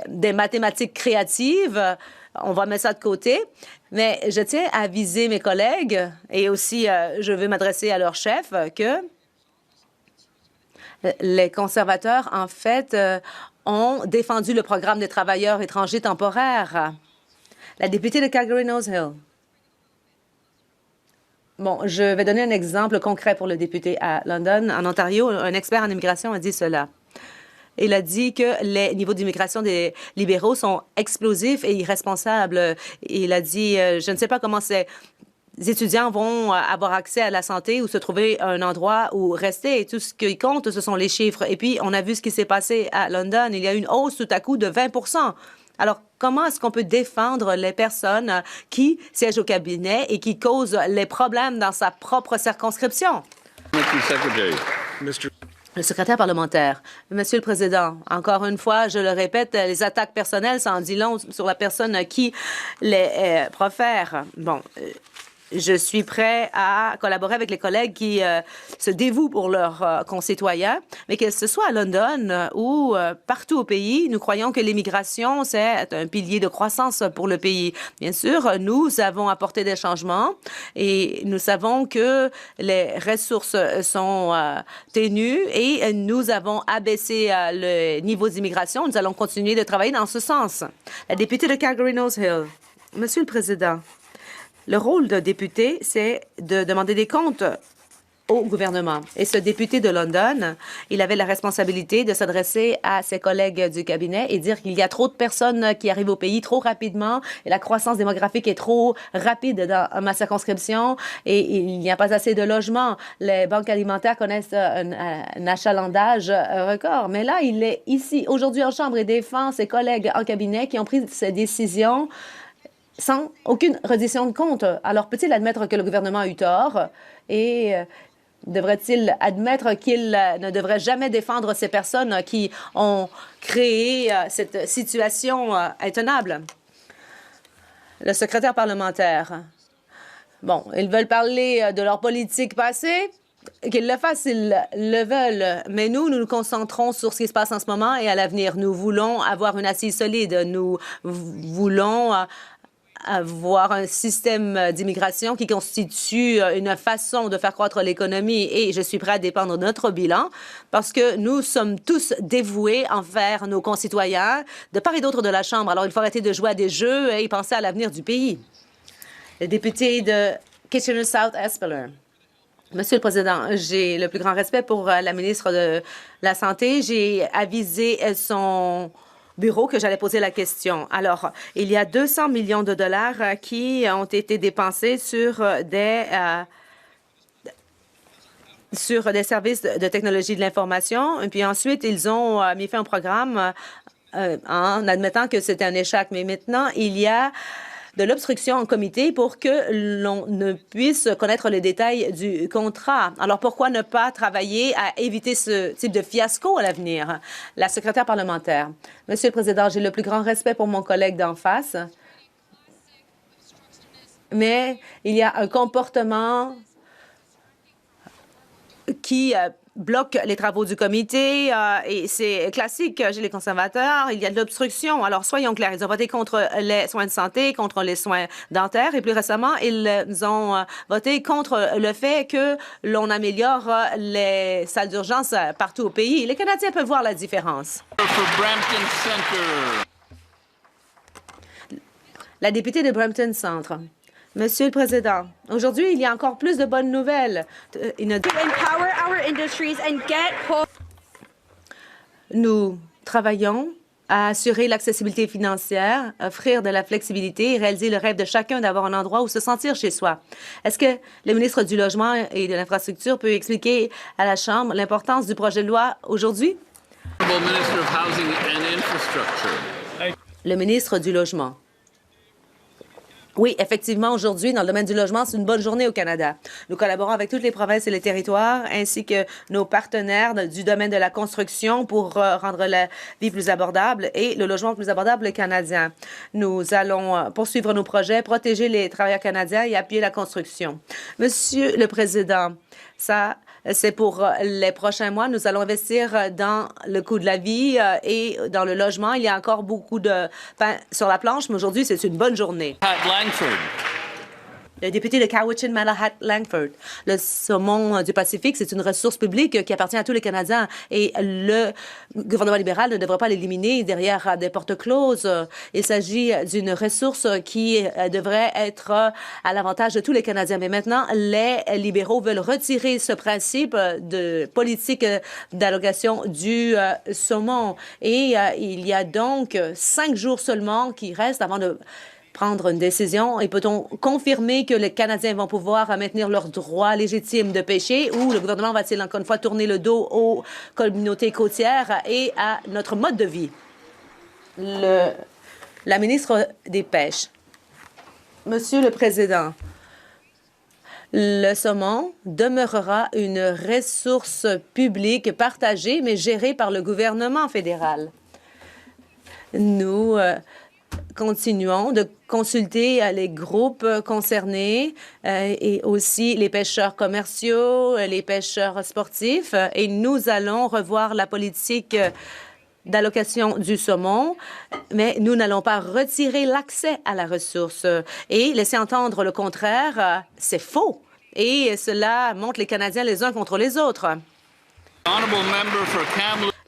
des mathématiques créatives, on va mettre ça de côté. Mais je tiens à aviser mes collègues et aussi je veux m'adresser à leur chef que les conservateurs, en fait, ont défendu le programme des travailleurs étrangers temporaires. La députée de Calgary-Nose Hill. Bon, je vais donner un exemple concret pour le député à London. En Ontario, un expert en immigration a dit cela. Il a dit que les niveaux d'immigration des libéraux sont explosifs et irresponsables. Il a dit, je ne sais pas comment ces étudiants vont avoir accès à la santé ou se trouver un endroit où rester. Et tout ce qui compte, ce sont les chiffres. Et puis, on a vu ce qui s'est passé à London. Il y a eu une hausse tout à coup de 20 %. Alors, comment est-ce qu'on peut défendre les personnes qui siègent au cabinet et qui causent les problèmes dans sa propre circonscription? Le secrétaire parlementaire. Monsieur le Président, encore une fois, je le répète, les attaques personnelles, ça en dit long sur la personne qui les profère. Bon, je suis prêt à collaborer avec les collègues qui se dévouent pour leurs concitoyens, mais que ce soit à London ou partout au pays, nous croyons que l'immigration, c'est un pilier de croissance pour le pays. Bien sûr, nous avons apporté des changements et nous savons que les ressources sont ténues et nous avons abaissé le niveau d'immigration. Nous allons continuer de travailler dans ce sens. La députée de Calgary-Nose Hill. Monsieur le Président, le rôle d'un député, c'est de demander des comptes au gouvernement. Et ce député de London, il avait la responsabilité de s'adresser à ses collègues du cabinet et dire qu'il y a trop de personnes qui arrivent au pays trop rapidement et la croissance démographique est trop rapide dans ma circonscription et il n'y a pas assez de logements. Les banques alimentaires connaissent un achalandage record. Mais là, il est ici, aujourd'hui en Chambre et défend ses collègues en cabinet qui ont pris ces décisions sans aucune reddition de compte. Alors, peut-il admettre que le gouvernement a eu tort et devrait-il admettre qu'il ne devrait jamais défendre ces personnes qui ont créé cette situation intenable? Le secrétaire parlementaire. Bon, ils veulent parler de leur politique passée. Qu'ils le fassent s'ils le veulent. Mais nous nous concentrons sur ce qui se passe en ce moment et à l'avenir. Nous voulons avoir une assise solide. Nous voulons avoir un système d'immigration qui constitue une façon de faire croître l'économie et je suis prêt à dépendre de notre bilan parce que nous sommes tous dévoués envers nos concitoyens de part et d'autre de la Chambre. Alors, il faut arrêter de jouer à des jeux et penser à l'avenir du pays. Le député de Kitchener-South-Espeler. Monsieur le Président, j'ai le plus grand respect pour la ministre de la Santé. J'ai avisé son bureau que j'allais poser la question. Alors, il y a 200 millions de dollars qui ont été dépensés sur des services de technologie de l'information. Et puis ensuite, ils ont mis fin au programme en admettant que c'était un échec. Mais maintenant, il y a de l'obstruction en comité pour que l'on ne puisse connaître les détails du contrat. Alors, pourquoi ne pas travailler à éviter ce type de fiasco à l'avenir? La secrétaire parlementaire. Monsieur le Président, j'ai le plus grand respect pour mon collègue d'en face, mais il y a un comportement qui bloque les travaux du comité et c'est classique chez les conservateurs. Il y a de l'obstruction. Alors, soyons clairs. Ils ont voté contre les soins de santé, contre les soins dentaires et plus récemment, ils ont voté contre le fait que l'on améliore les salles d'urgence partout au pays. Les Canadiens peuvent voir la différence. La députée de Brampton Centre. Monsieur le Président, aujourd'hui, il y a encore plus de bonnes nouvelles. Nous travaillons à assurer l'accessibilité financière, offrir de la flexibilité et réaliser le rêve de chacun d'avoir un endroit où se sentir chez soi. Est-ce que le ministre du Logement et de l'Infrastructure peut expliquer à la Chambre l'importance du projet de loi aujourd'hui? Le ministre du Logement. Oui, effectivement, aujourd'hui, dans le domaine du logement, c'est une bonne journée au Canada. Nous collaborons avec toutes les provinces et les territoires, ainsi que nos partenaires du domaine de la construction pour rendre la vie plus abordable et le logement plus abordable canadien. Nous allons poursuivre nos projets, protéger les travailleurs canadiens et appuyer la construction. Monsieur le Président, ça, c'est pour les prochains mois. Nous allons investir dans le coût de la vie et dans le logement. Il y a encore beaucoup de pain sur la planche, mais aujourd'hui, c'est une bonne journée. Le député de Cowichan-Malahat-Langford. Le saumon du Pacifique, c'est une ressource publique qui appartient à tous les Canadiens et le gouvernement libéral ne devrait pas l'éliminer derrière des portes closes. Il s'agit d'une ressource qui devrait être à l'avantage de tous les Canadiens. Mais maintenant, les libéraux veulent retirer ce principe de politique d'allocation du saumon. Et il y a donc 5 jours seulement qui restent avant de prendre une décision et peut-on confirmer que les Canadiens vont pouvoir maintenir leur droit légitime de pêcher ou le gouvernement va-t-il encore une fois tourner le dos aux communautés côtières et à notre mode de vie? La ministre des Pêches. Monsieur le Président, le saumon demeurera une ressource publique partagée mais gérée par le gouvernement fédéral. Nous continuons de consulter les groupes concernés et aussi les pêcheurs commerciaux, les pêcheurs sportifs et nous allons revoir la politique d'allocation du saumon, mais nous n'allons pas retirer l'accès à la ressource et laisser entendre le contraire, c'est faux et cela monte les Canadiens les uns contre les autres.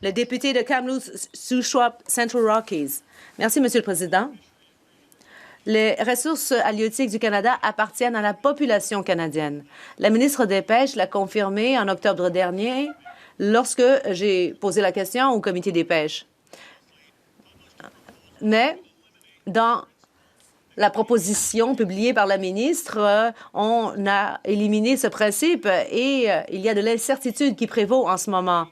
Le député de Kamloops, Shuswap, Central Rockies. Merci, Monsieur le Président. Les ressources halieutiques du Canada appartiennent à la population canadienne. La ministre des Pêches l'a confirmé en octobre dernier lorsque j'ai posé la question au Comité des pêches. Mais dans la proposition publiée par la ministre, on a éliminé ce principe et il y a de l'incertitude qui prévaut en ce moment.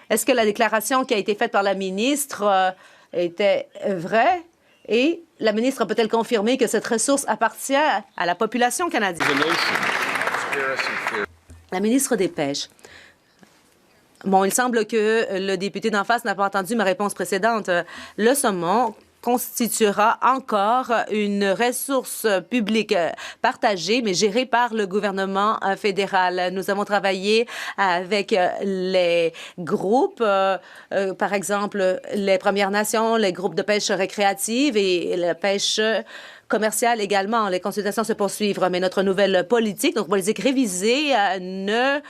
Est-ce que la déclaration qui a été faite par la ministre était vraie? Et la ministre peut-elle confirmer que cette ressource appartient à la population canadienne? La ministre des Pêches. Bon, il semble que le député d'en face n'a pas entendu ma réponse précédente. Le saumon constituera encore une ressource publique partagée, mais gérée par le gouvernement fédéral. Nous avons travaillé avec les groupes, par exemple les Premières Nations, les groupes de pêche récréative et la pêche commerciale également. Les consultations se poursuivent, mais notre nouvelle politique, notre politique révisée, ne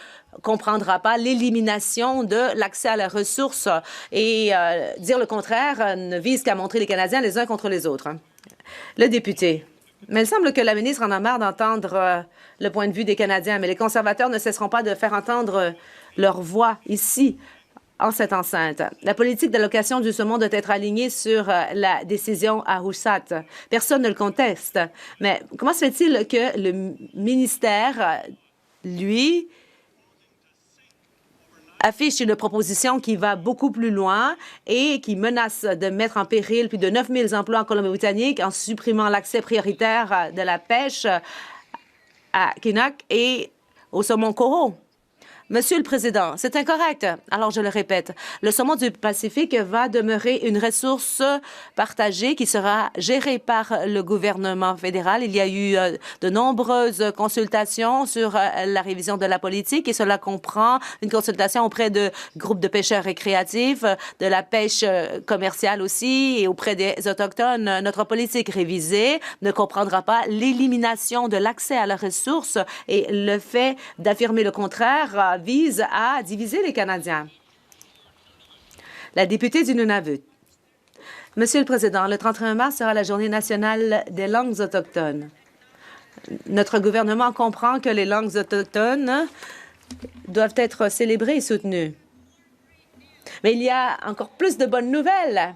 comprendra pas l'élimination de l'accès à la ressource et dire le contraire ne vise qu'à montrer les Canadiens les uns contre les autres. Le député. Mais il semble que la ministre en a marre d'entendre le point de vue des Canadiens, mais les conservateurs ne cesseront pas de faire entendre leur voix ici, en cette enceinte. La politique d'allocation du saumon doit être alignée sur la décision à Roussat. Personne ne le conteste. Mais comment se fait-il que le ministère, lui, affiche une proposition qui va beaucoup plus loin et qui menace de mettre en péril plus de 9 000 emplois en Colombie-Britannique en supprimant l'accès prioritaire de la pêche à Kinook et au saumon Coho? Monsieur le Président, c'est incorrect. Alors, je le répète, le saumon du Pacifique va demeurer une ressource partagée qui sera gérée par le gouvernement fédéral. Il y a eu de nombreuses consultations sur la révision de la politique et cela comprend une consultation auprès de groupes de pêcheurs récréatifs, de la pêche commerciale aussi et auprès des Autochtones. Notre politique révisée ne comprendra pas l'élimination de l'accès à la ressource et le fait d'affirmer le contraire vise à diviser les Canadiens. La députée du Nunavut. Monsieur le Président, le 31 mars sera la Journée nationale des langues autochtones. Notre gouvernement comprend que les langues autochtones doivent être célébrées et soutenues. Mais il y a encore plus de bonnes nouvelles.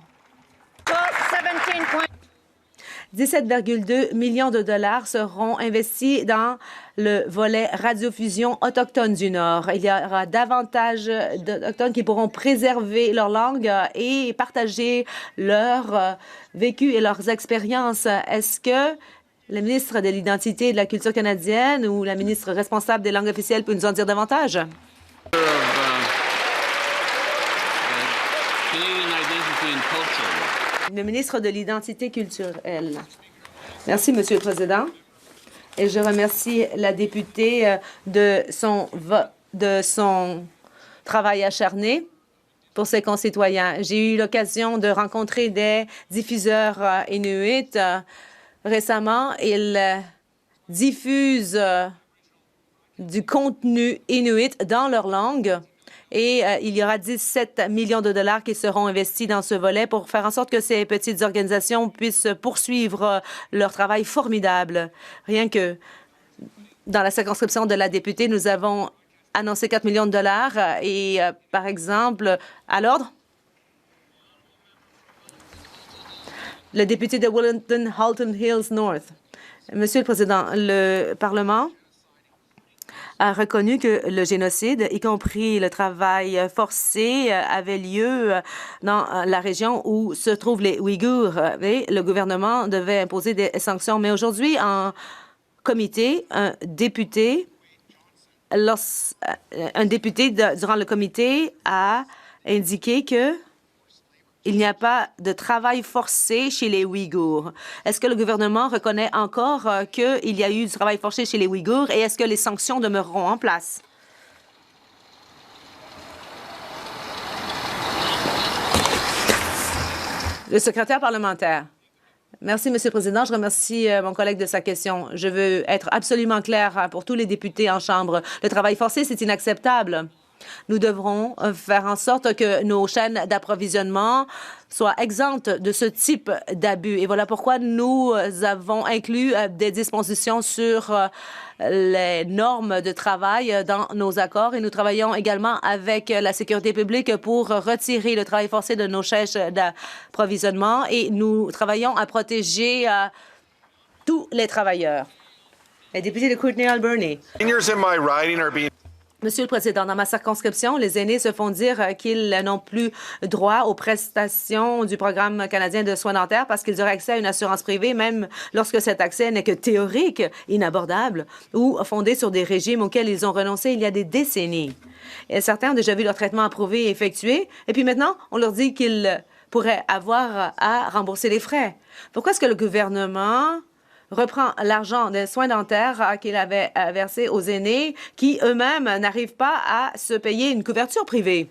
17,2 millions de dollars seront investis dans le volet radiodiffusion autochtone du Nord. Il y aura davantage d'Autochtones qui pourront préserver leur langue et partager leur vécu et leurs expériences. Est-ce que le ministre de l'Identité et de la Culture canadienne ou la ministre responsable des langues officielles peut nous en dire davantage? Le ministre de l'Identité culturelle. Merci, Monsieur le Président. Et je remercie la députée de son travail acharné pour ses concitoyens. J'ai eu l'occasion de rencontrer des diffuseurs inuits récemment. Ils diffusent du contenu inuit dans leur langue. Et il y aura 17 millions de dollars qui seront investis dans ce volet pour faire en sorte que ces petites organisations puissent poursuivre leur travail formidable. Rien que dans la circonscription de la députée, nous avons annoncé 4 millions de dollars et, par exemple, à l'ordre, le député de Wellington, Halton Hills North. Monsieur le Président, le Parlement a reconnu que le génocide, y compris le travail forcé, avait lieu dans la région où se trouvent les Ouïghours. Et le gouvernement devait imposer des sanctions. Mais aujourd'hui, en comité, un député, durant le comité, a indiqué que il n'y a pas de travail forcé chez les Ouïghours. Est-ce que le gouvernement reconnaît encore qu'il y a eu du travail forcé chez les Ouïghours et est-ce que les sanctions demeureront en place? Le secrétaire parlementaire. Merci, Monsieur le Président. Je remercie mon collègue de sa question. Je veux être absolument clair pour tous les députés en Chambre. Le travail forcé, c'est inacceptable. Nous devrons faire en sorte que nos chaînes d'approvisionnement soient exemptes de ce type d'abus. Et voilà pourquoi nous avons inclus des dispositions sur les normes de travail dans nos accords et nous travaillons également avec la sécurité publique pour retirer le travail forcé de nos chaînes d'approvisionnement et nous travaillons à protéger tous les travailleurs. Le député de Courtenay-Alberni. Monsieur le Président, dans ma circonscription, les aînés se font dire qu'ils n'ont plus droit aux prestations du Programme canadien de soins dentaires parce qu'ils auraient accès à une assurance privée, même lorsque cet accès n'est que théorique, inabordable ou fondé sur des régimes auxquels ils ont renoncé il y a des décennies. Et certains ont déjà vu leur traitement approuvé et effectué, et puis maintenant, on leur dit qu'ils pourraient avoir à rembourser les frais. Pourquoi est-ce que le gouvernement reprend l'argent des soins dentaires qu'il avait versé aux aînés qui eux-mêmes n'arrivent pas à se payer une couverture privée?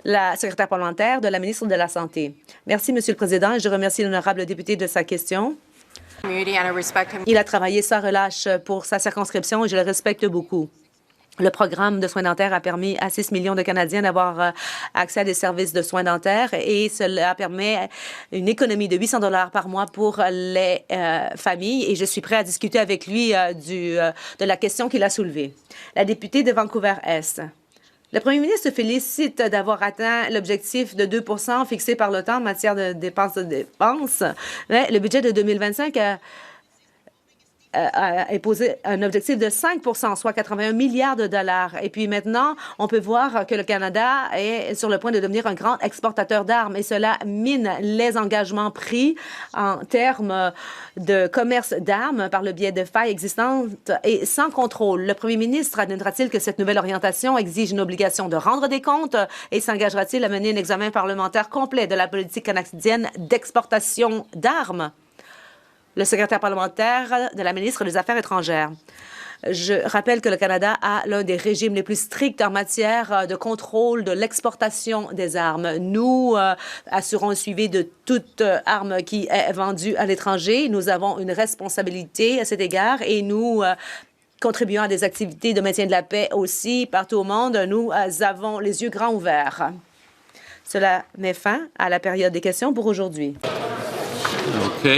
La secrétaire parlementaire de la ministre de la Santé. Merci, Monsieur le Président, et je remercie l'honorable député de sa question. Il a travaillé sans relâche pour sa circonscription et je le respecte beaucoup. Le programme de soins dentaires a permis à 6 millions de Canadiens d'avoir accès à des services de soins dentaires et cela permet une économie de 800 $ par mois pour les familles et je suis prêt à discuter avec lui de la question qu'il a soulevée. La députée de Vancouver-Est. Le premier ministre se félicite d'avoir atteint l'objectif de 2 % fixé par l'OTAN en matière de dépenses. Mais le budget de 2025 a imposé un objectif de 5 %, soit 81 milliards de dollars. Et puis maintenant, on peut voir que le Canada est sur le point de devenir un grand exportateur d'armes et cela mine les engagements pris en termes de commerce d'armes par le biais de failles existantes et sans contrôle. Le premier ministre admettra-t-il que cette nouvelle orientation exige une obligation de rendre des comptes et s'engagera-t-il à mener un examen parlementaire complet de la politique canadienne d'exportation d'armes? Le secrétaire parlementaire de la ministre des Affaires étrangères. Je rappelle que le Canada a l'un des régimes les plus stricts en matière de contrôle de l'exportation des armes. Nous assurons le suivi de toute arme qui est vendue à l'étranger. Nous avons une responsabilité à cet égard et nous contribuons à des activités de maintien de la paix aussi partout au monde. Nous avons les yeux grands ouverts. Cela met fin à la période des questions pour aujourd'hui. OK.